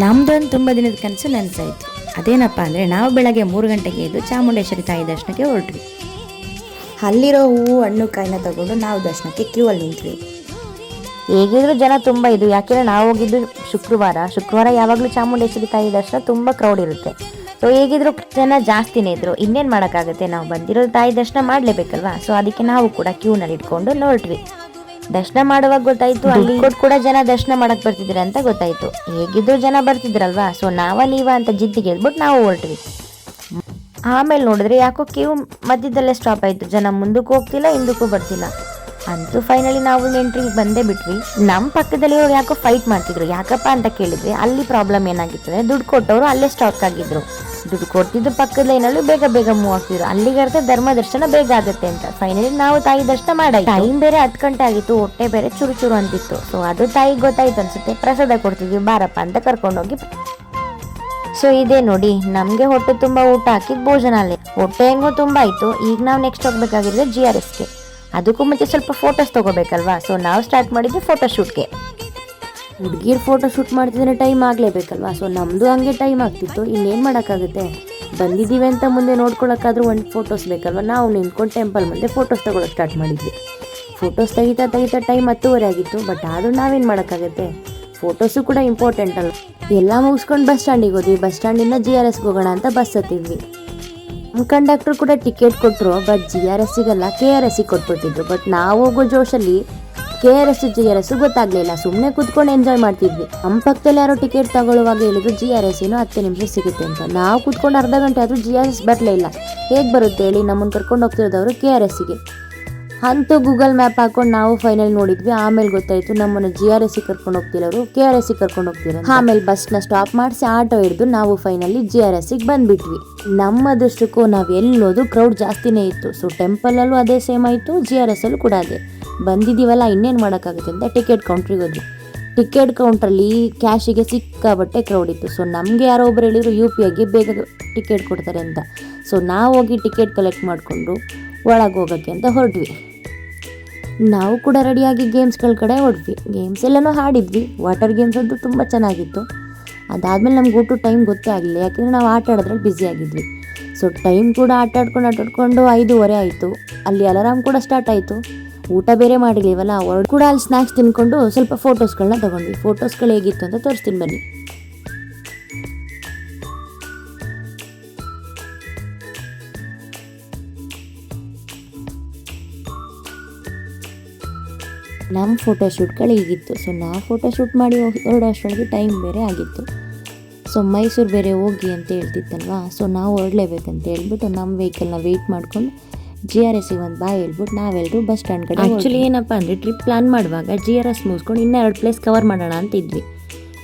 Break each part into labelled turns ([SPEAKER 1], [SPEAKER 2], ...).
[SPEAKER 1] ನಮ್ಮದೊಂದು ತುಂಬ ದಿನದ ಕನಸು ನನಸಾಯಿತು. ಅದೇನಪ್ಪ ಅಂದರೆ ನಾವು ಬೆಳಗ್ಗೆ 3 ಗಂಟೆಗೆ ಎದ್ದು ಚಾಮುಂಡೇಶ್ವರಿ ತಾಯಿ ದರ್ಶನಕ್ಕೆ ಹೊರಟ್ವಿ. ಅಲ್ಲಿರೋ ಹೂವು ಹಣ್ಣು ಕಾಯಿನ ತಗೊಂಡು ನಾವು ದರ್ಶನಕ್ಕೆ ಕ್ಯೂ ಅಲ್ಲಿ ನಿಂತ್ವಿ. ಹೇಗಿದ್ರು ಜನ ತುಂಬ ಇದು, ಯಾಕೆಂದರೆ ನಾವು ಹೋಗಿದ್ದು ಶುಕ್ರವಾರ ಯಾವಾಗಲೂ ಚಾಮುಂಡೇಶ್ವರಿ ತಾಯಿ ದರ್ಶನ ತುಂಬ ಕ್ರೌಡ್ ಇರುತ್ತೆ. ಸೊ ಹೇಗಿದ್ರು ಜನ ಜಾಸ್ತಿನೇ ಇದ್ರು, ಇನ್ನೇನು ಮಾಡೋಕ್ಕಾಗುತ್ತೆ, ನಾವು ಬಂದಿರೋದು ತಾಯಿ ದರ್ಶನ ಮಾಡಲೇಬೇಕಲ್ವಾ. ಸೊ ಅದಕ್ಕೆ ನಾವು ಕೂಡ ಕ್ಯೂನಲ್ಲಿ ಇಟ್ಕೊಂಡು ನೋಡ್ವಿ. ದರ್ಶನ ಮಾಡುವಾಗ ಗೊತ್ತಾಯ್ತು ಅಲ್ಲಿ ಕೂಡ ಜನ ದರ್ಶನ ಮಾಡಕ್ ಬರ್ತಿದ್ರು ಅಂತ ಗೊತ್ತಾಯ್ತು. ಹೇಗಿದ್ರು ಜನ ಬರ್ತಿದ್ರಲ್ವಾ, ಸೊ ನೀವ ಅಂತ ಜಿದ್ದಿಗೆ ಹೇಳ್ಬಿಟ್ಟು ನಾವು ಹೊರಟ್ವಿ. ಆಮೇಲೆ ನೋಡಿದ್ರೆ ಯಾಕೋ ಕ್ಯೂ ಮಧ್ಯದಲ್ಲೇ ಸ್ಟಾಪ್ ಆಯ್ತು, ಜನ ಮುಂದಕ್ಕೂ ಹೋಗ್ತಿಲ್ಲ ಹಿಂದಕ್ಕೂ ಬರ್ತಿಲ್ಲ. ಅಂತೂ ಫೈನಲಿ ನಾವು ಎಂಟ್ರಿಗೆ ಬಂದೇ ಬಿಟ್ವಿ. ನಮ್ಮ ಪಕ್ಕದಲ್ಲಿ ಯಾಕೋ ಫೈಟ್ ಮಾಡ್ತಿದ್ರು. ಯಾಕಪ್ಪ ಅಂತ ಕೇಳಿದ್ರೆ ಅಲ್ಲಿ ಪ್ರಾಬ್ಲಮ್ ಏನಾಗಿತ್ತು ಅಂದರೆ ದುಡ್ಡು ಕೊಟ್ಟವರು ಅಲ್ಲೇ ಸ್ಟಾಕ್ ಆಗಿದ್ರು. ದುಡ್ಡು ಕೊಡ್ತಿದ್ದು ಪಕ್ಕದ ಲೈನಲ್ಲಿ ಬೇಗ ಮೂವ್ ಆಗ್ತಿದ್ರು. ಅಲ್ಲಿಗೆ ಅರ್ಥ ಧರ್ಮ ದರ್ಶನ ಬೇಗ ಆಗುತ್ತೆ ಅಂತ. ಫೈನಲಿ ನಾವು ತಾಯಿ ದರ್ಶನ ಮಾಡಾಯ್ತು. ಟೈಮ್ ಬೇರೆ 10 ಗಂಟೆ ಆಗಿತ್ತು, ಹೊಟ್ಟೆ ಬೇರೆ ಚುರು ಅಂತಿತ್ತು. ಸೊ ಅದು ತಾಯಿಗೆ ಗೊತ್ತಾಯ್ತು ಅನ್ಸುತ್ತೆ, ಪ್ರಸಾದ ಕೊಡ್ತಿದ್ವಿ ಬಾರಪ್ಪ ಅಂತ ಕರ್ಕೊಂಡೋಗಿ. ಸೊ ಇದೇ ನೋಡಿ ನಮಗೆ ಹೊಟ್ಟೆ ತುಂಬ ಊಟ ಹಾಕಿದ್ ಭೋಜನಾಲಯ. ಹೊಟ್ಟೆ ಹೆಂಗೋ ತುಂಬ ಆಯ್ತು. ಈಗ ನಾವು ನೆಕ್ಸ್ಟ್ ಹೋಗ್ಬೇಕಾಗಿದ್ರೆ GRSಗೆ. ಅದಕ್ಕೂ ಮುಂಚೆ ಸ್ವಲ್ಪ ಫೋಟೋಸ್ ತಗೋಬೇಕಲ್ವಾ. ಸೊ ನಾವು ಸ್ಟಾರ್ಟ್ ಮಾಡಿದ್ವಿ ಫೋಟೋಶೂಟ್ಗೆ. ಹುಡುಗಿರ್ ಫೋಟೋ ಶೂಟ್ ಮಾಡ್ತಿದ್ರೆ ಟೈಮ್ ಆಗಲೇಬೇಕಲ್ವಾ. ಸೊ ನಮ್ಮದು ಹಂಗೆ ಟೈಮ್ ಆಗ್ತಿತ್ತು. ಇನ್ನೇನು ಮಾಡೋಕ್ಕಾಗುತ್ತೆ, ಬಂದಿದ್ದೀವಿ ಅಂತ ಮುಂದೆ ನೋಡ್ಕೊಳಕ್ಕಾದ್ರೂ ಒಂದು ಫೋಟೋಸ್ ಬೇಕಲ್ವ. ನಾವು ನಿಂತ್ಕೊಂಡು ಟೆಂಪಲ್ ಮುಂದೆ ಫೋಟೋಸ್ ತಗೊಳ್ಳೋಕೆ ಸ್ಟಾರ್ಟ್ ಮಾಡಿದ್ವಿ. ಫೋಟೋಸ್ ತೆಗಿತಾ ಟೈಮ್ 10:30 ಆಗಿತ್ತು. ಬಟ್ ಆದರೂ ನಾವೇನು ಮಾಡೋಕ್ಕಾಗುತ್ತೆ, ಫೋಟೋಸು ಕೂಡ ಇಂಪಾರ್ಟೆಂಟ್ ಅಲ್ಲ. ಎಲ್ಲ ಮುಗಿಸ್ಕೊಂಡು ಬಸ್ ಸ್ಟ್ಯಾಂಡಿಗೆ ಹೋದ್ವಿ. ಬಸ್ ಸ್ಟ್ಯಾಂಡಿಂದ GRSಗೆ ಹೋಗೋಣ ಅಂತ ಬಸ್ ಹತ್ತಿದ್ವಿ. ಕಂಡಕ್ಟರ್ ಕೂಡ ಟಿಕೆಟ್ ಕೊಟ್ಟರು, ಬಟ್ GRSಗಲ್ಲ KRSಗೆ ಕೊಟ್ಬಿಟ್ಟಿದ್ರು. ಬಟ್ ನಾವು ಹೋಗೋ ಜೋಶಲ್ಲಿ KRS GRS ಗೊತ್ತಾಗ್ಲಿಲ್ಲ. ಸುಮ್ಮನೆ ಕೂತ್ಕೊಂಡು ಎಂಜಾಯ್ ಮಾಡ್ತಿದ್ವಿ. ನಮ್ಮ ಪಕ್ಕದಲ್ಲಿ ಯಾರೋ ಟಿಕೆಟ್ ತಗೊಳ್ಳುವಾಗ ಹೇಳಿದ್ರು GRS ಏನೋ 10 ನಿಮಿಷ ಸಿಗುತ್ತೆ ಅಂತ. ನಾವು ಕೂತ್ಕೊಂಡು ಅರ್ಧ ಗಂಟೆ ಆದರೂ GRS ಬರಲೇ ಇಲ್ಲ. ಹೇಗೆ ಬರುತ್ತೆ ಹೇಳಿ, ನಮ್ಮನ್ನು ಕರ್ಕೊಂಡು ಹೋಗ್ತಿರೋದವರು KRSಗೆ. ಅಂತೂ ಗೂಗಲ್ ಮ್ಯಾಪ್ ಹಾಕೊಂಡು ನಾವು ಫೈನಲ್ ನೋಡಿದ್ವಿ. ಆಮೇಲೆ ಗೊತ್ತಾಯ್ತು ನಮ್ಮನ್ನು GRSಗೆ ಕರ್ಕೊಂಡು ಹೋಗ್ತಿರೋರು KRSಗೆ ಕರ್ಕೊಂಡು ಹೋಗ್ತಿರೋ. ಆಮೇಲೆ ಬಸ್ನ ಸ್ಟಾಪ್ ಮಾಡಿಸಿ ಆಟೋ ಹಿಡಿದು ನಾವು ಫೈನಲಿ GRSಗೆ ಬಂದ್ಬಿಟ್ವಿ. ನಮ್ಮ ಅದೃಷ್ಟಕ್ಕೂ ನಾವು ಎಲ್ಲೋದು ಕ್ರೌಡ್ ಜಾಸ್ತಿನೇ ಇತ್ತು. ಸೊ ಟೆಂಪಲಲ್ಲೂ ಅದೇ ಸೇಮ್ ಆಯಿತು, GRSಲ್ಲೂ ಕೂಡ ಅದೇ. ಬಂದಿದ್ದೀವಲ್ಲ ಇನ್ನೇನು ಮಾಡೋಕ್ಕಾಗುತ್ತೆ ಅಂತ ಟಿಕೆಟ್ ಕೌಂಟ್ರಿಗೆ ಹೋದ್ವಿ. ಟಿಕೆಟ್ ಕೌಂಟ್ರಲ್ಲಿ ಕ್ಯಾಶಿಗೆ ಸಿಕ್ಕಾಬಟ್ಟೆ ಕ್ರೌಡ್ ಇತ್ತು. ಸೊ ನಮಗೆ ಯಾರೋ ಒಬ್ರು ಹೇಳಿದ್ರು UPIಗೆ ಬೇಗ ಟಿಕೆಟ್ ಕೊಡ್ತಾರೆ ಅಂತ. ಸೊ ನಾವು ಹೋಗಿ ಟಿಕೆಟ್ ಕಲೆಕ್ಟ್ ಮಾಡಿಕೊಂಡು ಒಳಗೆ ಹೋಗೋಕ್ಕೆ ಅಂತ ಹೊರಟ್ವಿ. ನಾವು ಕೂಡ ರೆಡಿಯಾಗಿ ಗೇಮ್ಸ್ಗಳ ಕಡೆ ಹೊರಟ್ವಿ. ಗೇಮ್ಸ್ ಎಲ್ಲನೂ ಆಡಿದ್ವಿ. ವಾಟರ್ ಗೇಮ್ಸ್ ಅಂತೂ ತುಂಬ ಚೆನ್ನಾಗಿತ್ತು. ಅದಾದಮೇಲೆ ನಮ್ಗೆ ಊಟ ಟೈಮ್ ಗೊತ್ತೇ ಆಗಲಿಲ್ಲ, ಯಾಕೆಂದರೆ ನಾವು ಆಟ ಆಡೋದ್ರಲ್ಲಿ ಬ್ಯುಸಿ ಆಗಿದ್ವಿ. ಸೊ ಟೈಮ್ ಕೂಡ ಆಟಾಡ್ಕೊಂಡು 5:30 ಆಯಿತು. ಅಲ್ಲಿ ಅಲಾರಾಮ್ ಕೂಡ ಸ್ಟಾರ್ಟ್ ಆಯಿತು. ಊಟ ಬೇರೆ ಮಾಡಿರ್ಲಿವಲ್ಲ, ಹೊರಡು ಕೂಡ ಅಲ್ಲಿ ಸ್ನ್ಯಾಕ್ಸ್ ತಿನ್ಕೊಂಡು ಸ್ವಲ್ಪ ಫೋಟೋಸ್ಗಳನ್ನ ತಗೊಂಡ್ವಿ. ಫೋಟೋಸ್ಗಳು ಹೇಗಿತ್ತು ಅಂತ ತೋರಿಸ್ತೀನಿ ಬನ್ನಿ. ನಮ್ಮ ಫೋಟೋಶೂಟ್ಗಳು ಹೀಗಿತ್ತು. ಸೊ ನಾವು ಫೋಟೋಶೂಟ್ ಮಾಡಿ ಹೊರಡೋ ಅಷ್ಟರೊಳಗೆ ಟೈಮ್ ಬೇರೆ ಆಗಿತ್ತು. ಸೊ ಮೈಸೂರು ಬೇರೆ ಹೋಗಿ ಅಂತ ಹೇಳ್ತಿತ್ತಲ್ವಾ. ಸೊ ನಾವು ಹೊರಡಲೇಬೇಕಂತ ಹೇಳ್ಬಿಟ್ಟು ನಮ್ಮ ವೆಹಿಕಲ್ನ ವೆಯ್ಟ್ ಮಾಡ್ಕೊಂಡು GRSಗೆ ಒಂದು ಬಾಯ್ ಹೇಳ್ಬಿಟ್ಟು ನಾವೆಲ್ಲರೂ ಬಸ್ ಸ್ಟ್ಯಾಂಡ್ ಕಡೆ. ಆ್ಯಕ್ಚುಲಿ ಏನಪ್ಪ ಅಂದರೆ ಟ್ರಿಪ್ ಪ್ಲಾನ್ ಮಾಡುವಾಗ GRS ಮುಗಿಸ್ಕೊಂಡು ಇನ್ನೂ 2 ಪ್ಲೇಸ್ ಕವರ್ ಮಾಡೋಣ ಅಂತ ಇದ್ವಿ.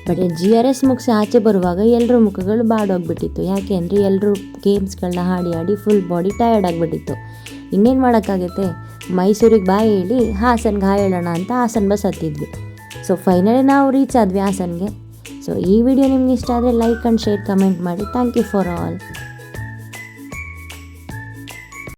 [SPEAKER 1] ಬಟ್ GRS ಮುಗಿಸಿ ಆಚೆ ಬರುವಾಗ ಎಲ್ಲರ ಮುಖಗಳು ಬಾಡೋಗ್ಬಿಟ್ಟಿತ್ತು. ಯಾಕೆ ಅಂದರೆ ಎಲ್ಲರೂ ಗೇಮ್ಸ್ಗಳನ್ನ ಆಡಿ ಫುಲ್ ಬಾಡಿ ಟಯರ್ಡ್ ಆಗಿಬಿಟ್ಟಿತ್ತು. ಇನ್ನೇನು ಮಾಡೋಕ್ಕಾಗುತ್ತೆ, ಮೈಸೂರಿಗೆ ಬಾಯ್ ಹೇಳಿ ಹಾಸನ್ಗೆ ಹೇಳೋಣ ಅಂತ ಹಾಸನ್ ಬಸ್ ಹತ್ತಿದ್ವಿ. ಸೊ ಫೈನಲಿ ನಾವು ರೀಚ್ ಆದ್ವಿ ಹಾಸನ್ಗೆ. ಸೊ ಈ ವಿಡಿಯೋ ನಿಮ್ಗೆ ಇಷ್ಟ ಆದರೆ ಲೈಕ್ ಆ್ಯಂಡ್ ಶೇರ್ ಕಮೆಂಟ್ ಮಾಡಿ. Thank you for all.